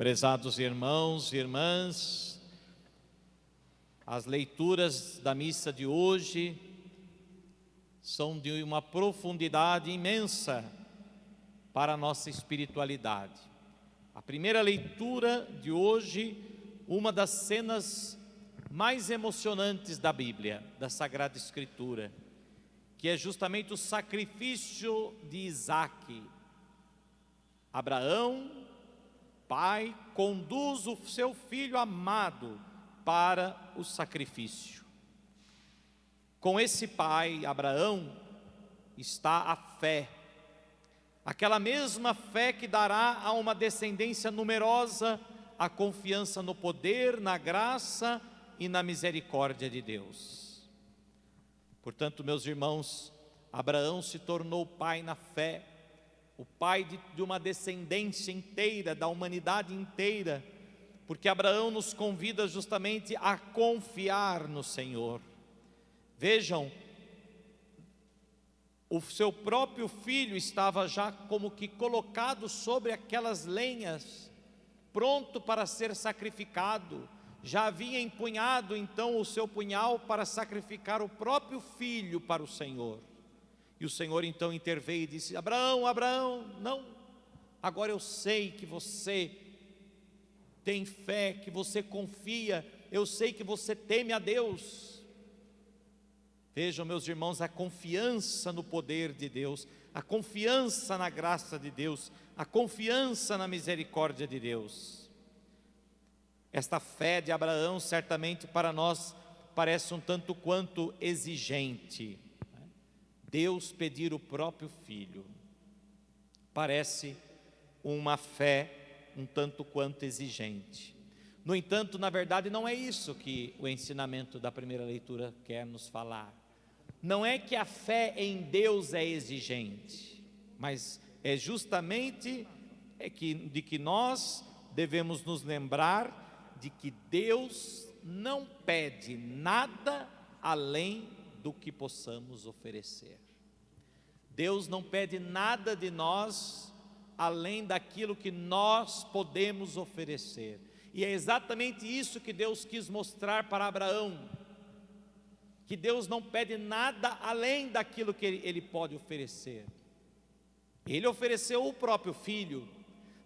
Prezados irmãos e irmãs, as leituras da missa de hoje são de uma profundidade imensa para a nossa espiritualidade. A primeira leitura de hoje, uma das cenas mais emocionantes da Bíblia, da Sagrada Escritura, que é justamente o sacrifício de Isaque. Abraão, pai, conduz o seu filho amado para o sacrifício. Com esse pai, Abraão, está a fé, aquela mesma fé que dará a uma descendência numerosa a confiança no poder, na graça e na misericórdia de Deus. Portanto, meus irmãos, Abraão se tornou pai na fé, o pai de uma descendência inteira, da humanidade inteira, porque Abraão nos convida justamente a confiar no Senhor. Vejam, o seu próprio filho estava já como que colocado sobre aquelas lenhas, pronto para ser sacrificado. Já havia empunhado então o seu punhal para sacrificar o próprio filho para o Senhor. E o Senhor então interveio e disse: Abraão, Abraão, não, agora eu sei que você tem fé, que você confia, eu sei que você teme a Deus. Vejam, meus irmãos, a confiança no poder de Deus, a confiança na graça de Deus, a confiança na misericórdia de Deus. Esta fé de Abraão certamente para nós parece um tanto quanto exigente. Deus pedir o próprio filho parece uma fé um tanto quanto exigente. No entanto, na verdade, não é isso que o ensinamento da primeira leitura quer nos falar. Não é que a fé em Deus é exigente, mas é justamente de que nós devemos nos lembrar de que Deus não pede nada além do que possamos oferecer. Deus não pede nada de nós além daquilo que nós podemos oferecer. E é exatamente isso que Deus quis mostrar para Abraão, que Deus não pede nada além daquilo que ele pode oferecer. Ele ofereceu o próprio filho,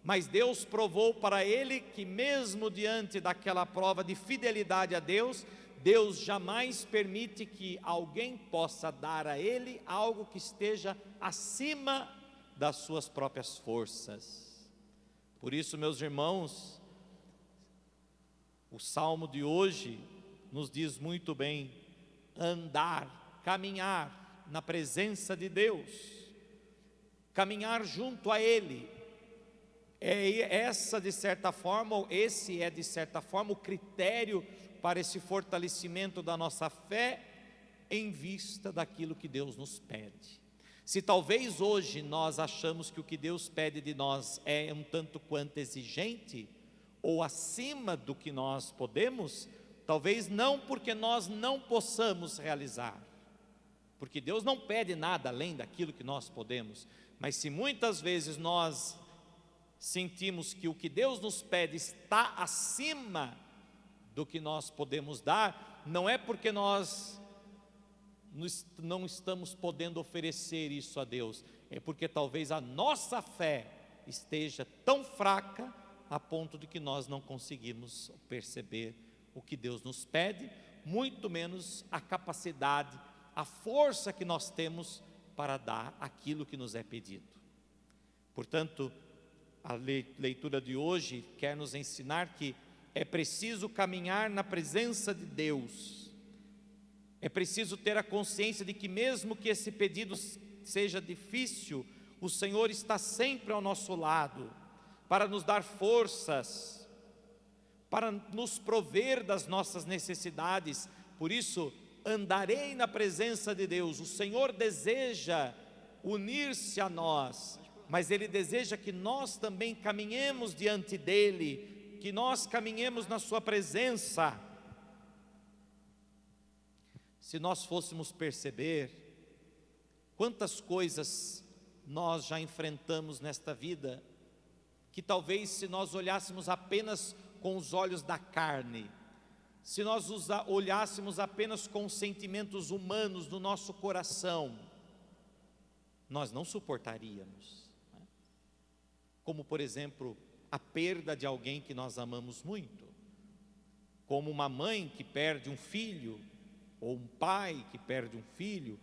mas Deus provou para ele que mesmo diante daquela prova de fidelidade a Deus, Deus jamais permite que alguém possa dar a ele algo que esteja acima das suas próprias forças. Por isso, meus irmãos, o salmo de hoje nos diz muito bem: andar, caminhar na presença de Deus, caminhar junto a Ele. Esse é de certa forma o critério para esse fortalecimento da nossa fé em vista daquilo que Deus nos pede. Se talvez hoje nós achamos que o que Deus pede de nós é um tanto quanto exigente, ou acima do que nós podemos, talvez não porque nós não possamos realizar, porque Deus não pede nada além daquilo que nós podemos, mas se muitas vezes nós sentimos que o que Deus nos pede está acima do que nós podemos dar, não é porque nós não estamos podendo oferecer isso a Deus, é porque talvez a nossa fé esteja tão fraca a ponto de que nós não conseguimos perceber o que Deus nos pede, muito menos a capacidade, a força que nós temos para dar aquilo que nos é pedido. Portanto, a leitura de hoje quer nos ensinar que é preciso caminhar na presença de Deus. É preciso ter a consciência de que mesmo que esse pedido seja difícil, o Senhor está sempre ao nosso lado, para nos dar forças, para nos prover das nossas necessidades. Por isso, andarei na presença de Deus. O Senhor deseja unir-se a nós, mas Ele deseja que nós também caminhemos diante dEle, que nós caminhemos na sua presença. Se nós fôssemos perceber quantas coisas nós já enfrentamos nesta vida, que talvez se nós olhássemos apenas com os olhos da carne, se nós olhássemos apenas com os sentimentos humanos do nosso coração, nós não suportaríamos, né? Como por exemplo, a perda de alguém que nós amamos muito, como uma mãe que perde um filho, ou um pai que perde um filho,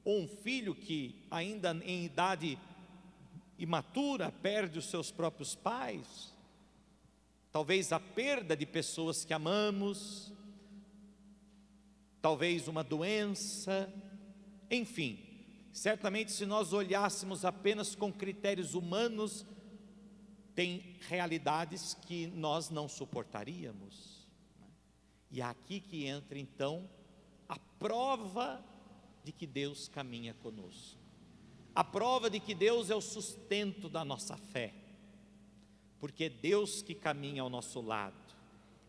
ou um filho que ainda em idade imatura perde os seus próprios pais, talvez a perda de pessoas que amamos, talvez uma doença, enfim, certamente se nós olhássemos apenas com critérios humanos, tem realidades que nós não suportaríamos, né? E é aqui que entra então a prova de que Deus caminha conosco, a prova de que Deus é o sustento da nossa fé, porque é Deus que caminha ao nosso lado,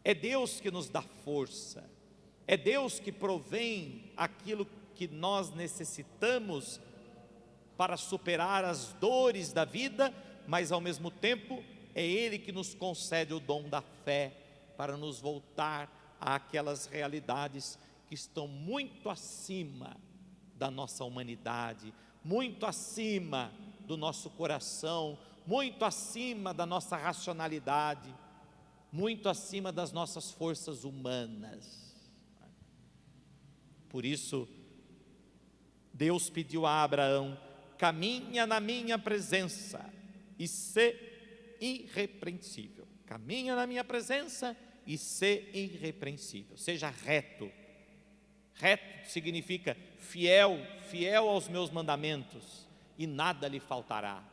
é Deus que nos dá força, é Deus que provém aquilo que nós necessitamos para superar as dores da vida, mas ao mesmo tempo é Ele que nos concede o dom da fé para nos voltar àquelas realidades que estão muito acima da nossa humanidade, muito acima do nosso coração, muito acima da nossa racionalidade, muito acima das nossas forças humanas. Por isso, Deus pediu a Abraão: caminha na minha presença e sê irrepreensível. Caminha na minha presença e sê irrepreensível. Seja reto. Reto significa fiel, fiel aos meus mandamentos, e nada lhe faltará.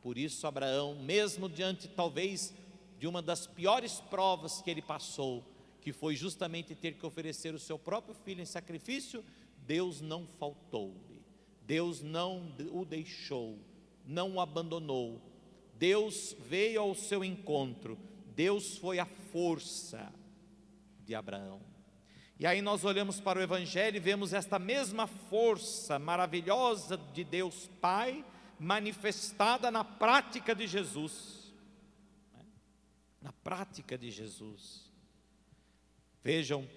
Por isso Abraão, mesmo diante talvez de uma das piores provas que ele passou, que foi justamente ter que oferecer o seu próprio filho em sacrifício, Deus não faltou-lhe, Deus não o deixou, não o abandonou, Deus veio ao seu encontro, Deus foi a força de Abraão. E aí nós olhamos para o Evangelho e vemos esta mesma força maravilhosa de Deus Pai, manifestada na prática de Jesus, na prática de Jesus. Vejam,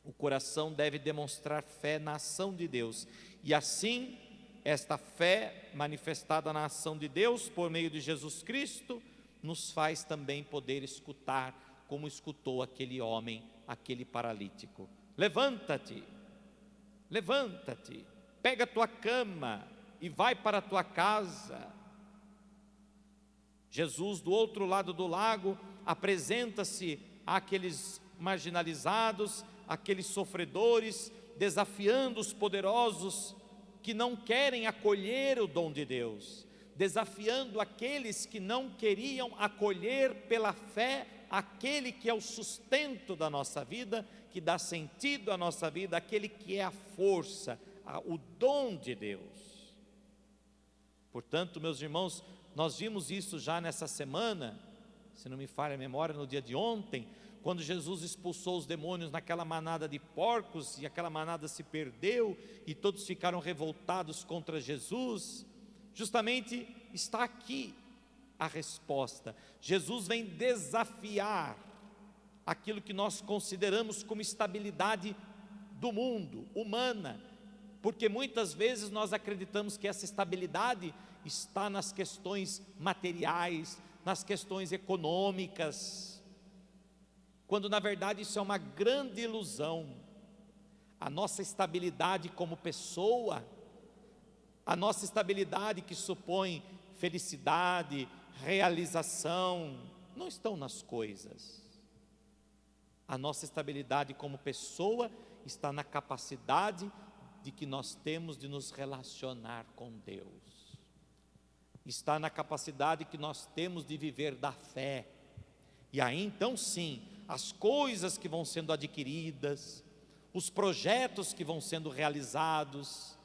o coração deve demonstrar fé na ação de Deus, e assim, esta fé manifestada na ação de Deus, por meio de Jesus Cristo, nos faz também poder escutar, como escutou aquele homem, aquele paralítico: levanta-te, levanta-te, pega a tua cama e vai para a tua casa. Jesus, do outro lado do lago, apresenta-se àqueles marginalizados, àqueles sofredores, desafiando os poderosos que não querem acolher o dom de Deus, desafiando aqueles que não queriam acolher pela fé aquele que é o sustento da nossa vida, que dá sentido à nossa vida, aquele que é a força, o dom de Deus. Portanto, meus irmãos, nós vimos isso já nessa semana, se não me falha a memória, no dia de ontem, quando Jesus expulsou os demônios naquela manada de porcos, e aquela manada se perdeu, e todos ficaram revoltados contra Jesus. Justamente está aqui a resposta. Jesus vem desafiar aquilo que nós consideramos como estabilidade do mundo, humana, porque muitas vezes nós acreditamos que essa estabilidade está nas questões materiais, nas questões econômicas, quando na verdade isso é uma grande ilusão. A nossa estabilidade como pessoa, a nossa estabilidade que supõe felicidade, realização, não estão nas coisas. A nossa estabilidade como pessoa está na capacidade de que nós temos de nos relacionar com Deus, está na capacidade que nós temos de viver da fé. E aí então sim, as coisas que vão sendo adquiridas, os projetos que vão sendo realizados,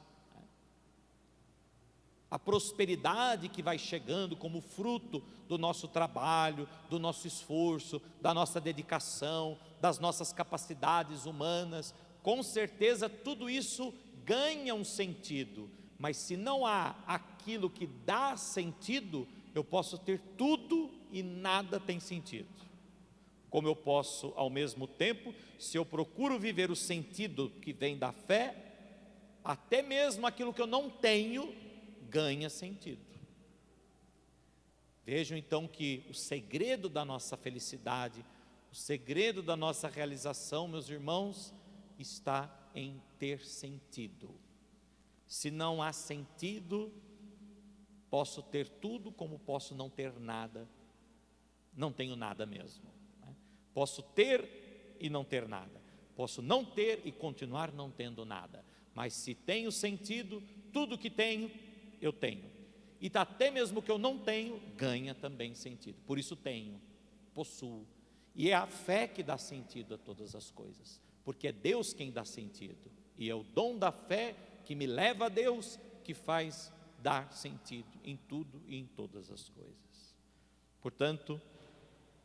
a prosperidade que vai chegando como fruto do nosso trabalho, do nosso esforço, da nossa dedicação, das nossas capacidades humanas, com certeza tudo isso ganha um sentido, mas se não há aquilo que dá sentido, eu posso ter tudo e nada tem sentido. Como eu posso, ao mesmo tempo, se eu procuro viver o sentido que vem da fé, até mesmo aquilo que eu não tenho ganha sentido. Vejam então que o segredo da nossa felicidade, o segredo da nossa realização, meus irmãos, está em ter sentido. Se não há sentido, posso ter tudo como posso não ter nada, não tenho nada mesmo. Posso ter e não ter nada, posso não ter e continuar não tendo nada, mas se tenho sentido, tudo que tenho, eu tenho, e até mesmo que eu não tenho, ganha também sentido. Por isso tenho, possuo, e é a fé que dá sentido a todas as coisas, porque é Deus quem dá sentido, e é o dom da fé que me leva a Deus, que faz dar sentido em tudo e em todas as coisas. Portanto,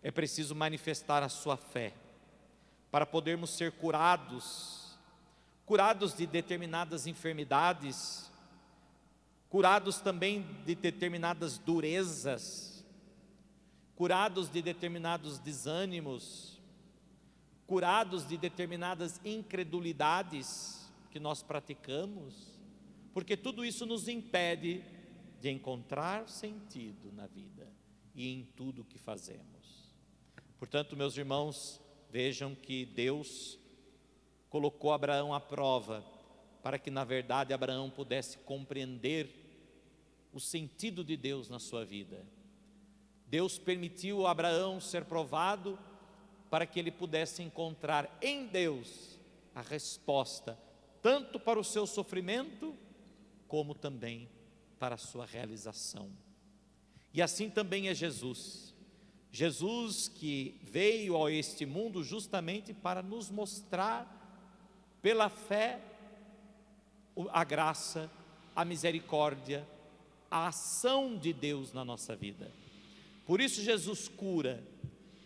é preciso manifestar a sua fé, para podermos ser curados de determinadas enfermidades, curados também de determinadas durezas, curados de determinados desânimos, curados de determinadas incredulidades que nós praticamos, porque tudo isso nos impede de encontrar sentido na vida e em tudo que fazemos. Portanto, meus irmãos, vejam que Deus colocou Abraão à prova, para que na verdade Abraão pudesse compreender o sentido de Deus na sua vida. Deus permitiu a Abraão ser provado, para que ele pudesse encontrar em Deus a resposta, tanto para o seu sofrimento, como também para a sua realização. E assim também é Jesus. Jesus que veio a este mundo justamente para nos mostrar, pela fé, a graça, a misericórdia, a ação de Deus na nossa vida. Por isso Jesus cura,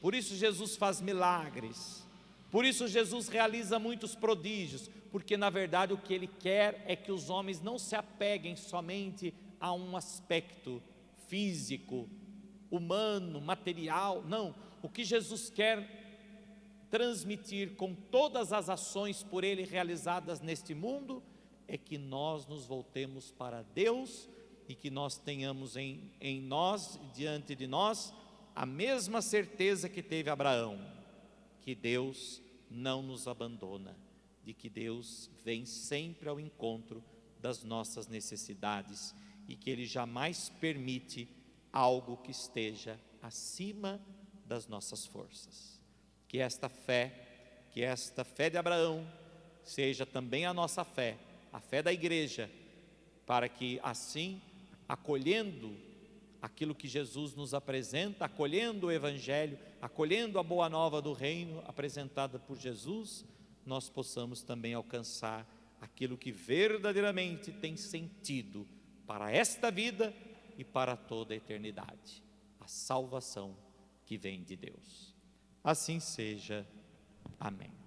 por isso Jesus faz milagres, por isso Jesus realiza muitos prodígios, porque na verdade o que Ele quer é que os homens não se apeguem somente a um aspecto físico, humano, material, não. O que Jesus quer transmitir com todas as ações por Ele realizadas neste mundo, é que nós nos voltemos para Deus, e que nós tenhamos em nós, diante de nós, a mesma certeza que teve Abraão, que Deus não nos abandona, de que Deus vem sempre ao encontro das nossas necessidades, e que Ele jamais permite algo que esteja acima das nossas forças. Que esta fé de Abraão seja também a nossa fé, a fé da igreja, para que assim, acolhendo aquilo que Jesus nos apresenta, acolhendo o Evangelho, acolhendo a boa nova do reino apresentada por Jesus, nós possamos também alcançar aquilo que verdadeiramente tem sentido para esta vida e para toda a eternidade, a salvação que vem de Deus. Assim seja. Amém.